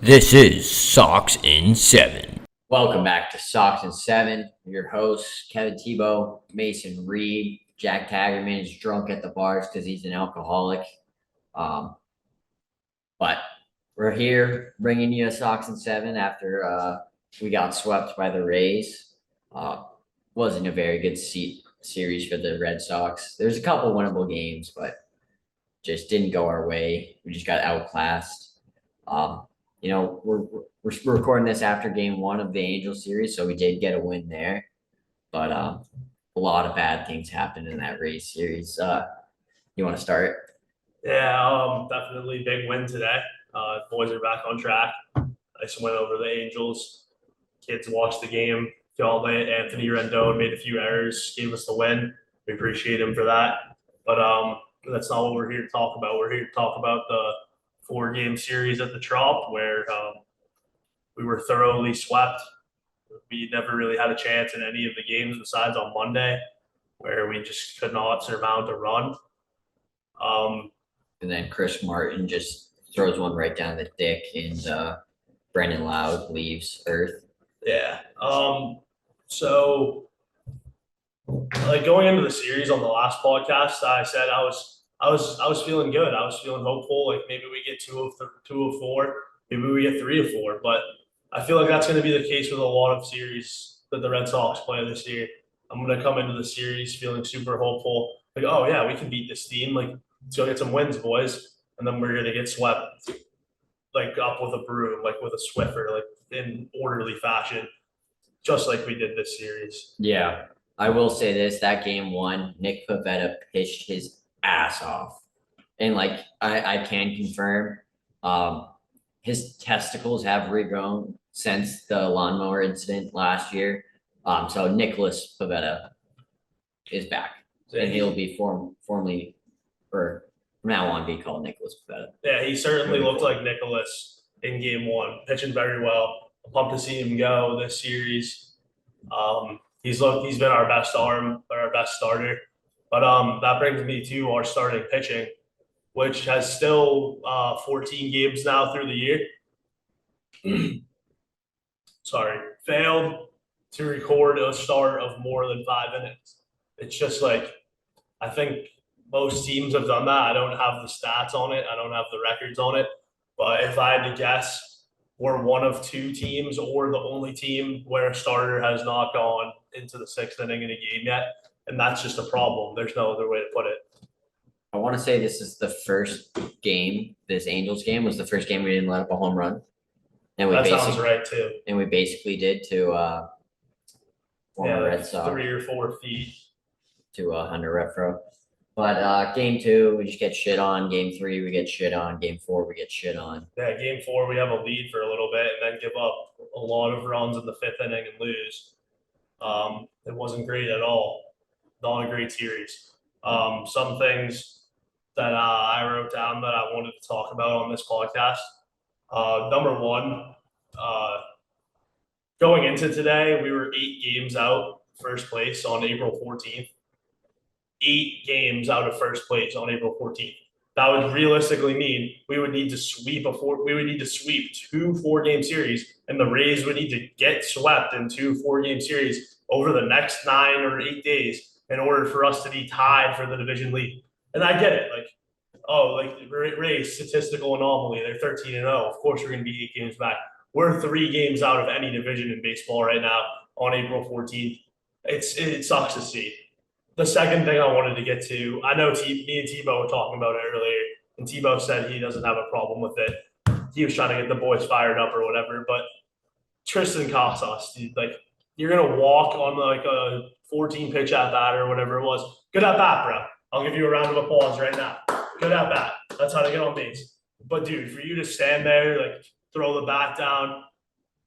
This is Socks in 7. Welcome back to Socks in 7. Your hosts, Kevin Tebow, Mason Reed. Jack Tagerman is drunk at the bars because he's an alcoholic. But we're here bringing you Socks in 7 after we got swept by the Rays. Wasn't a very good series for the Red Sox. There's a couple winnable games, but just didn't go our way. We just got outclassed. We're recording this after game 1 of the Angels series, so we did get a win there. But a lot of bad things happened in that Rays series. You want to start? Yeah, definitely big win today. Boys are back on track. Nice win over the Angels. Kids watched the game. Y'all, Anthony Rendon made a few errors, gave us the win. We appreciate him for that. But that's not what we're here to talk about. We're here to talk about the 4-game series at the Trop, where we were thoroughly swept. We never really had a chance in any of the games besides on Monday, where we just could not surmount a run. And then Chris Martin just throws one right down the dick, and Brendan Loud leaves Earth. Yeah. So like going into the series on the last podcast, I said I was feeling good. I was feeling hopeful. Like maybe we get 2 of 4, maybe we get 3 of 4. But I feel like that's going to be the case with a lot of series that the Red Sox play this year. I'm going to come into the series feeling super hopeful. Like, oh yeah, we can beat this team. Like, let's go get some wins, boys. And then we're going to get swept, like up with a broom, like with a Swiffer, like in orderly fashion, just like we did this series. Yeah, I will say this: that game 1, Nick Pivetta pitched his ass off, and like I can confirm, his testicles have regrown since the lawnmower incident last year. So Nicholas Pivetta is back, and he'll be formally, or from now on, be called Nicholas Pivetta. Yeah, he certainly looked like Nicholas in game 1, pitching very well. I'm pumped to see him go this series. He's been our best arm, or our best starter. But that brings me to our starting pitching, which has still 14 games now through the year. Failed to record a start of more than 5 innings. It's just like, I think most teams have done that. I don't have the stats on it. I don't have the records on it. But if I had to guess, we're one of 2 teams, or the only team where a starter has not gone into the 6th inning in a game yet. And that's just a problem. There's no other way to put it. I want to say this is the first game. This Angels game was the first game we didn't let up a home run. And that sounds right too. And we basically did to former Red Sox 3 or 4 feet to Hunter Renfroe. But game 2, we just get shit on. Game 3, we get shit on. Game 4, we get shit on. Yeah, game 4, we have a lead for a little bit and then give up a lot of runs in the 5th inning and lose. It wasn't great at all. Not a great series. Some things that I wrote down that I wanted to talk about on this podcast. Number 1, going into today, we were 8 games out first place on April 14th. 8 games out of first place on April 14th. That would realistically mean we would need to sweep 2 4-game series, and the Rays would need to get swept in 2 4-game series over the next 9 or 8 days in order for us to be tied for the division lead. And I get it, Rays statistical anomaly. They're 13-0. Of course, we're going to be 8 games back. We're 3 games out of any division in baseball right now on April 14th. It sucks to see. The second thing I wanted to get to, I know me and Tebow were talking about it earlier, and Tebow said he doesn't have a problem with it. He was trying to get the boys fired up or whatever, but Tristan Casas, dude, like, you're going to walk on like a 14-pitch at bat or whatever it was. Good at bat, bro. I'll give you a round of applause right now. Good at bat. That's how to get on base. But, dude, for you to stand there, like, throw the bat down,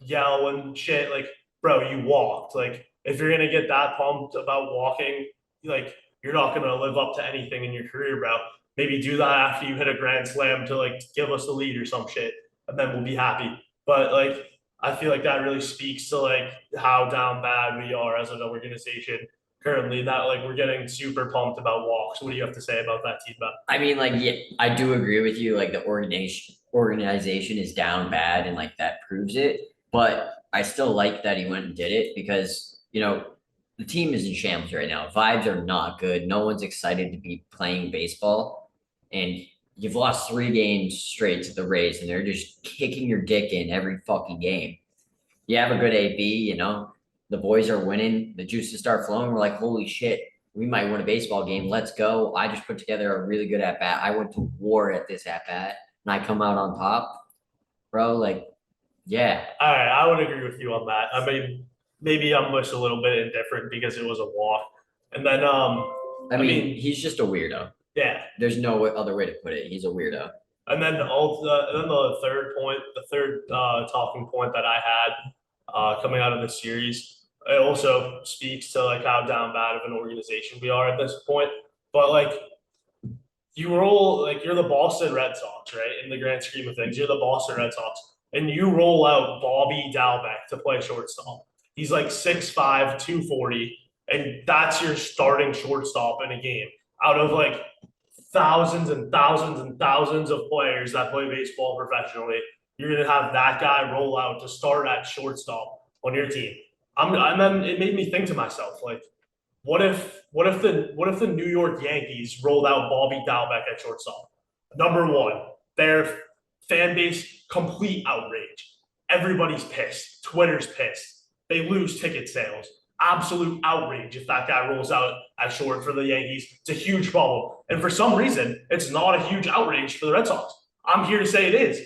yell and shit, like, bro, you walked. Like, if you're going to get that pumped about walking, like, you're not going to live up to anything in your career, bro. Maybe do that after you hit a grand slam to, like, give us the lead or some shit, and then we'll be happy. But, like, I feel like that really speaks to, like, how down bad we are as an organization currently, that, like, we're getting super pumped about walks. What do you have to say about that, T-Bot? I mean, like, yeah, I do agree with you. Like, the organization is down bad and like that proves it. But I still like that he went and did it because, the team is in shambles right now. Vibes are not good. No one's excited to be playing baseball. And you've lost 3 games straight to the Rays, and they're just kicking your dick in every fucking game. You have a good AB, the boys are winning, the juices start flowing. We're like, holy shit, we might win a baseball game. Let's go. I just put together a really good at bat. I went to war at this at bat, and I come out on top, bro. Like, yeah, All right, I would agree with you on that. I mean, maybe I'm just a little bit indifferent because it was a walk. And then I mean, he's just a weirdo. yeah. There's no other way to put it. He's a weirdo. And then the third point, the third talking point that I had coming out of this series, it also speaks to like how down bad of an organization we are at this point. But like you're the Boston Red Sox, right? In the grand scheme of things, you're the Boston Red Sox, and you roll out Bobby Dalbec to play shortstop. He's like 6'5", 240, and that's your starting shortstop in a game out of like thousands and thousands and thousands of players that play baseball professionally. You're gonna have that guy roll out to start at shortstop on your team. And then it made me think to myself, like, what if the New York Yankees rolled out Bobby Dalbec at shortstop? Number one, their fan base complete outrage. Everybody's pissed. Twitter's pissed. They lose ticket sales. Absolute outrage if that guy rolls out at short for the Yankees. It's a huge problem. And for some reason, it's not a huge outrage for the Red Sox. I'm here to say it is.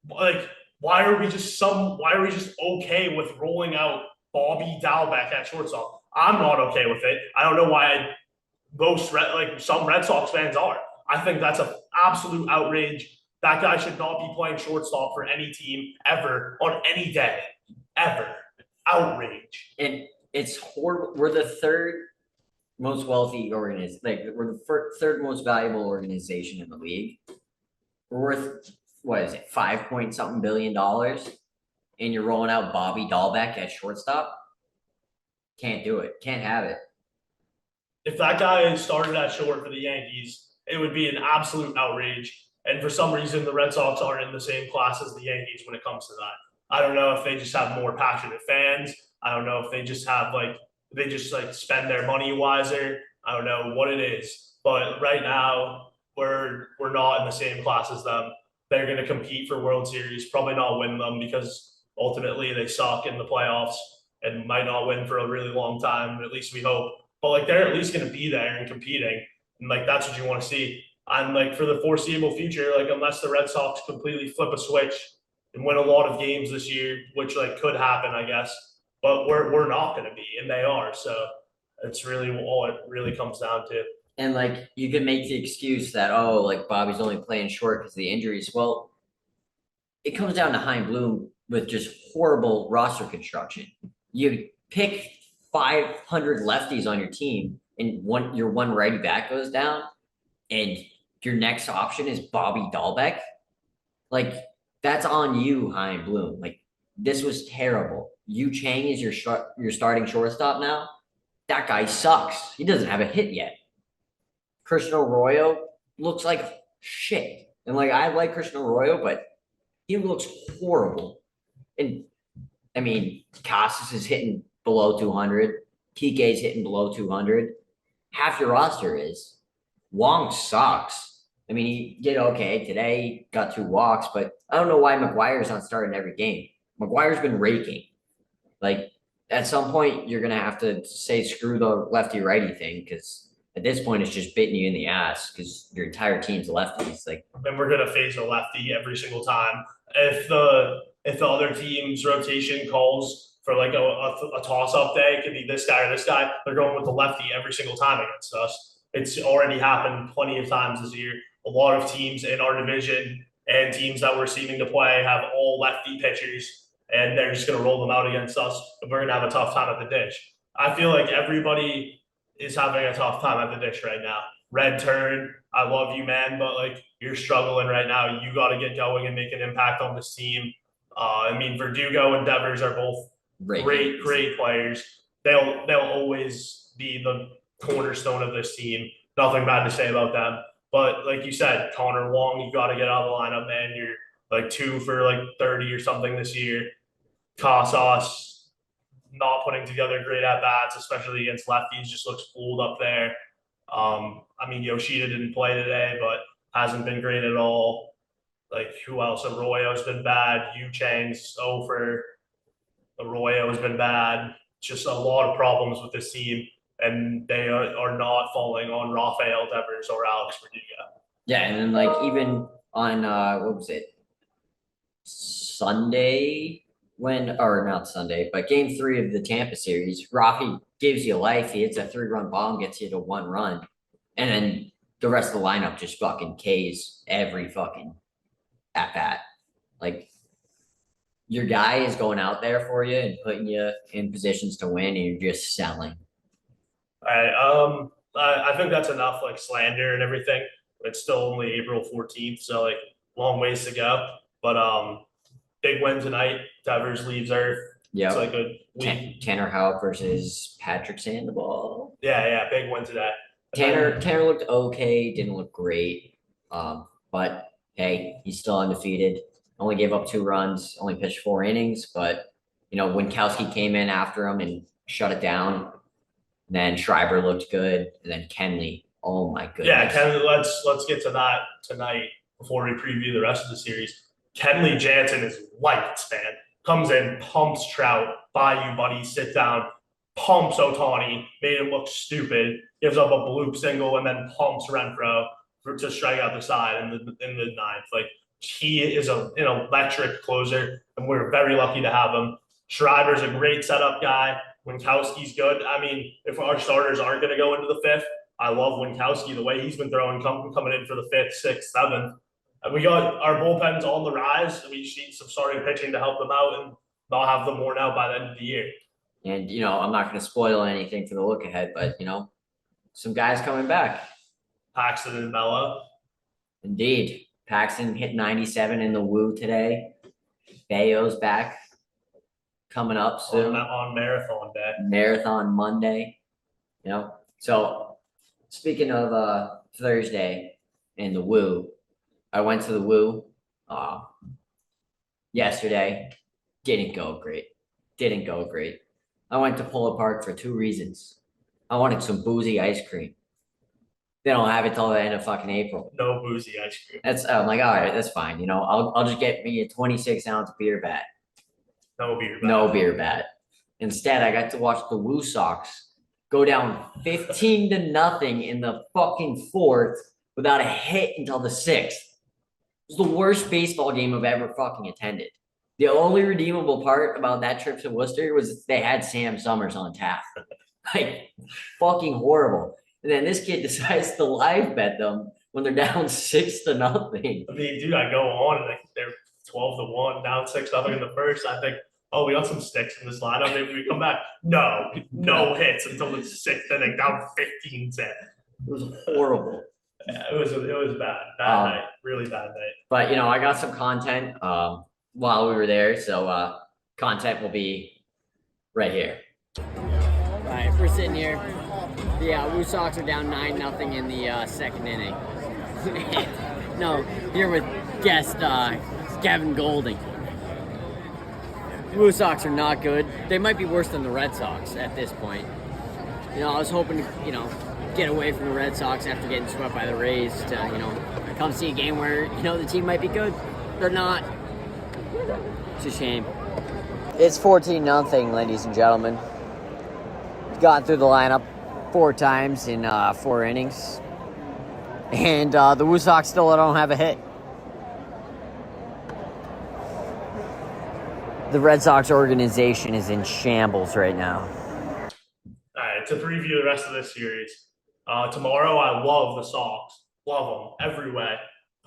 Like, why are we just okay with rolling out Bobby Dalbec at shortstop? I'm not okay with it. I don't know why some Red Sox fans are. I think that's an absolute outrage. That guy should not be playing shortstop for any team ever on any day, ever. Outrage. And it's horrible. We're the third most wealthy organization. Like, we're the third most valuable organization in the league. We're worth, what is it, 5 point something billion, and you're rolling out Bobby Dahlbeck at shortstop. Can't do it. Can't have it. If that guy started at short for the Yankees, it would be an absolute outrage. And for some reason, the Red Sox aren't in the same class as the Yankees when it comes to that. I don't know if they just have more passionate fans. I don't know if they just have they just spend their money wiser. I don't know what it is. But right now, we're not in the same class as them. They're going to compete for World Series, probably not win them because ultimately they suck in the playoffs and might not win for a really long time. At least we hope. But they're at least going to be there and competing. And that's what you want to see. And for the foreseeable future, unless the Red Sox completely flip a switch and win a lot of games this year, which could happen, I guess. But we're not going to be, and they are. So it's really all it really comes down to. And you could make the excuse that Bobby's only playing short because of the injuries. Well, it comes down to Chaim Bloom with just horrible roster construction. You pick 500 lefties on your team, and your one righty back goes down, and your next option is Bobby Dahlbeck. That's on you, Chaim Bloom. This was terrible. Yu Chang is your starting shortstop now. That guy sucks. He doesn't have a hit yet. Christian Arroyo looks like shit. And I like Christian Arroyo, but he looks horrible. And I mean, Casas is hitting below 200. Kike's hitting below 200. Half your roster is. Wong sucks. I mean, he did okay today, got 2 walks, but I don't know why McGuire's not starting every game. McGuire's been raking. At some point, you're going to have to say screw the lefty-righty thing because at this point, it's just bitten you in the ass because your entire team's lefties. And we're going to face a lefty every single time. If the other team's rotation calls for a toss-up day, it could be this guy or this guy, they're going with the lefty every single time against us. It's already happened plenty of times this year. A lot of teams in our division and teams that we're seeming to play have all lefty pitchers, and they're just going to roll them out against us, and we're going to have a tough time at the dish. I feel like everybody is having a tough time at the dish right now. Red Turn, I love you, man, but you're struggling right now. You got to get going and make an impact on this team. Verdugo and Devers are both great players. They'll always be the cornerstone of this team. Nothing bad to say about them. But like you said, Connor Wong, you got to get out of the lineup, man. like 2 for like 30 or something this year. Casas not putting together great at bats, especially against lefties, just looks fooled up there. I mean, Yoshida didn't play today, but hasn't been great at all. Like, who else? Arroyo's been bad. Yu Chang's over. Arroyo's been bad. Just a lot of problems with this team, and they are not falling on Rafael Devers or Alex Verdugo. Yeah, and then like even on what was it? Sunday or not Sunday, but game 3 of the Tampa series, Rafi gives you life. He hits a 3-run bomb, gets you to 1 run, and then the rest of the lineup just fucking Ks every fucking at bat. Like, your guy is going out there for you and putting you in positions to win, and you're just selling. All right. I think that's enough like slander and everything. It's still only April 14th, so like long ways to go. But big win tonight. Devers leaves Earth. Yeah. It's like a week. Tanner Houck versus Patrick Sandoval. Yeah, big win today. Tanner looked okay, didn't look great. But hey, he's still undefeated. Only gave up 2 runs, only pitched 4 innings, but Winkowski came in after him and shut it down. And then Schreiber looked good, and then Kenley. Oh my goodness. Yeah, Kenley. Let's get to that tonight before we preview the rest of the series. Kenley Jansen is lights, man. Comes in, pumps Trout, bye you buddy, sit down, pumps Ohtani, made him look stupid, gives up a bloop single, and then pumps Renfroe to strike out the side in the 9th. Like, he is an electric closer, and we're very lucky to have him. Schreiber's a great setup guy. Winkowski's good. I mean, if our starters aren't going to go into the 5th, I love Winkowski, the way he's been throwing, coming in for the 5th, 6th, 7th. And we got our bullpens on the rise. We just need some starting pitching to help them out, and they'll have them worn out by the end of the year. And, I'm not going to spoil anything for the look ahead, but, some guys coming back. Paxton and Bella. Indeed. Paxton hit 97 in the Woo today. Bayo's back. Coming up soon. On marathon day. Marathon Monday. So speaking of Thursday and the Woo, I went to the Woo yesterday. Didn't go great. I went to Polo Park for 2 reasons. I wanted some boozy ice cream. They don't have it till the end of fucking April. No boozy ice cream. I'm like, all right, that's fine. I'll just get me a 26-ounce beer bat. No beer bat. Instead, I got to watch the Woo Sox go down 15-0 in the fucking 4th without a hit until the 6th. It was the worst baseball game I've ever fucking attended. The only redeemable part about that trip to Worcester was they had Sam Summers on tap. Like, fucking horrible. And then this kid decides to live bet them when they're down 6-0. I mean, dude, I go on and they're 12-1, down 6-0 in the first. I think, we got some sticks in this lineup. Maybe we come back. No hits until the 6th inning, down 15-10. It was horrible. Yeah, it was bad. Bad night. Really bad night. But I got some content while we were there, so content will be right here. All right, we're sitting here. The Woo Sox are down 9-0 in the 2nd inning. No, here with guest Kevin Golding. Woo Sox are not good. They might be worse than the Red Sox at this point. I was hoping to, get away from the Red Sox after getting swept by the Rays to, come see a game where, the team might be good. They're not. It's a shame. It's 14-0, ladies and gentlemen. Gone through the lineup 4 times in 4 innings. And the Woo Sox still don't have a hit. The Red Sox organization is in shambles right now. All right, to preview the rest of this series. Tomorrow, I love the Sox. Love them every way.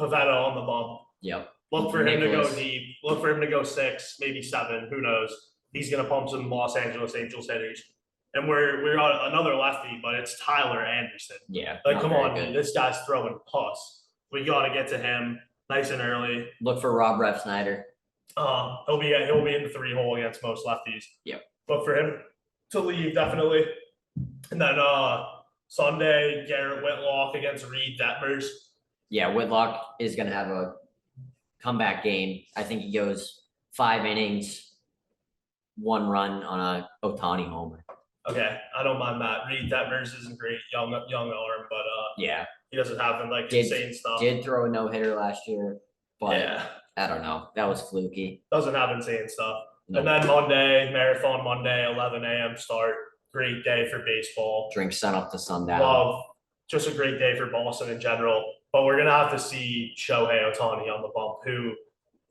Pavetta on the bump. Yep. Look for him to go deep. Look for him to go 6, maybe 7. Who knows? He's going to pump some Los Angeles Angels hitters. And we're on another lefty, but it's Tyler Anderson. Yeah. Like, come on, man. This guy's throwing pus. We got to get to him nice and early. Look for Rob Refsnyder. He'll be in the 3-hole against most lefties. Yep. Look for him to leave, definitely. And then Sunday, Garrett Whitlock against Reed Detmers. Yeah, Whitlock is going to have a comeback game. I think he goes 5 innings, 1 run on a Ohtani homer. Okay, I don't mind that. Reed Detmers isn't great, young arm, but Yeah, he doesn't have like Did- insane stuff. did throw a no-hitter last year, but Yeah, I don't know. That was fluky. doesn't have insane stuff. No. And then Monday, Marathon Monday, 11 a.m. start. Great day for baseball. Drink sun up to sundown. Love, just a great day for Boston in general. But we're gonna have to see Shohei Ohtani on the bump, who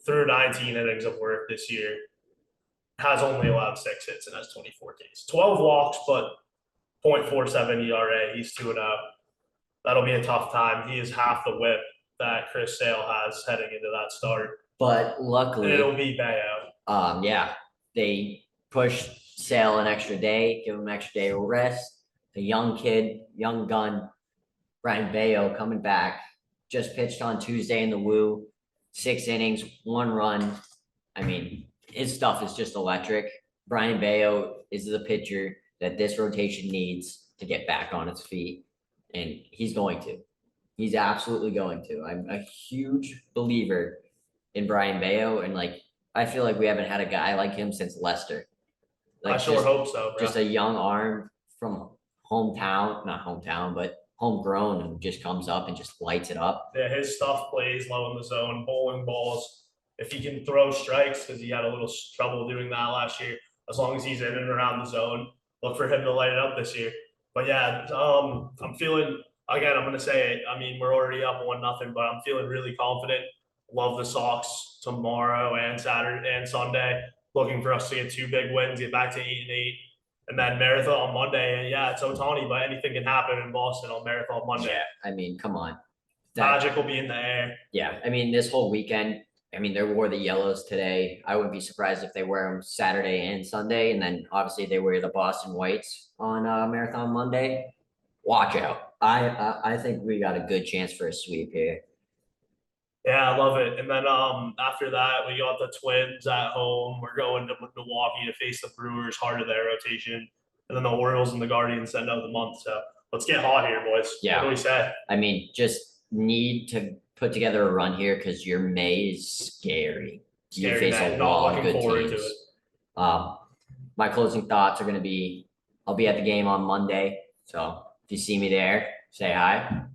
through 19 innings of work this year has only allowed 6 hits and has 24 Ks. 12 walks, but 0.47 ERA. He's 2-0. That'll be a tough time. He is half the whip that Chris Sale has heading into that start. But And luckily, it'll be Bayo. yeah, they pushed Sale an extra day, give him an extra day of rest. The young kid, young gun, Brian Bayo coming back, just pitched on Tuesday in the Woo, 6 innings, 1 run. I mean, his stuff is just electric. Brian Bayo is the pitcher that this rotation needs to get back on its feet, and he's going to. He's absolutely going to. I'm a huge believer in Brian Bayo, and like I feel like we haven't had a guy like him since Lester. I sure hope so, bro. Just a young arm from hometown, not hometown, but homegrown, and just comes up and just lights it up. Yeah, his stuff plays low in the zone, bowling balls. If he can throw strikes, because he had a little trouble doing that last year, as long as he's in and around the zone, look for him to light it up this year. But yeah, I'm feeling, again, I'm going to say it. I mean, we're already up 1-0, but I'm feeling really confident. Love the Sox tomorrow and Saturday and Sunday. Looking for us to get 2 big wins, get back to 8-8. And then Marathon on Monday. And yeah, it's Ohtani, but anything can happen in Boston on Marathon Monday. Yeah, I mean, come on. Magic will be in the air. Yeah, I mean, this whole weekend, I mean, they wore the yellows today. I wouldn't be surprised if they wear them Saturday and Sunday. And then obviously they wear the Boston Whites on Marathon Monday. Watch out. I think we got a good chance for a sweep here. Yeah, I love it. And then after that, we got the Twins at home. We're going to Milwaukee to face the Brewers, heart of their rotation. And then the Orioles and the Guardians end of the month. So let's get hot here, boys. Yeah. What do we say? I mean, just need to put together a run here because your May is scary. You Scary, face man. a Not lot of looking good forward to teams. it. My closing thoughts are going to be, I'll be at the game on Monday. So if you see me there, say hi.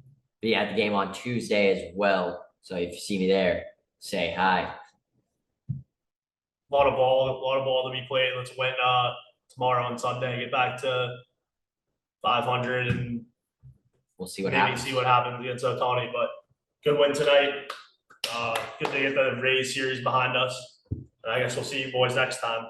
Be at the game on Tuesday as well. So if you see me there, say hi. A lot of ball to be played. Let's win tomorrow and Sunday. Get back to 500 and We'll see what maybe happens. see what happens against Ohtani. But good win tonight. Good to get the Rays series behind us. And I guess we'll see you boys next time.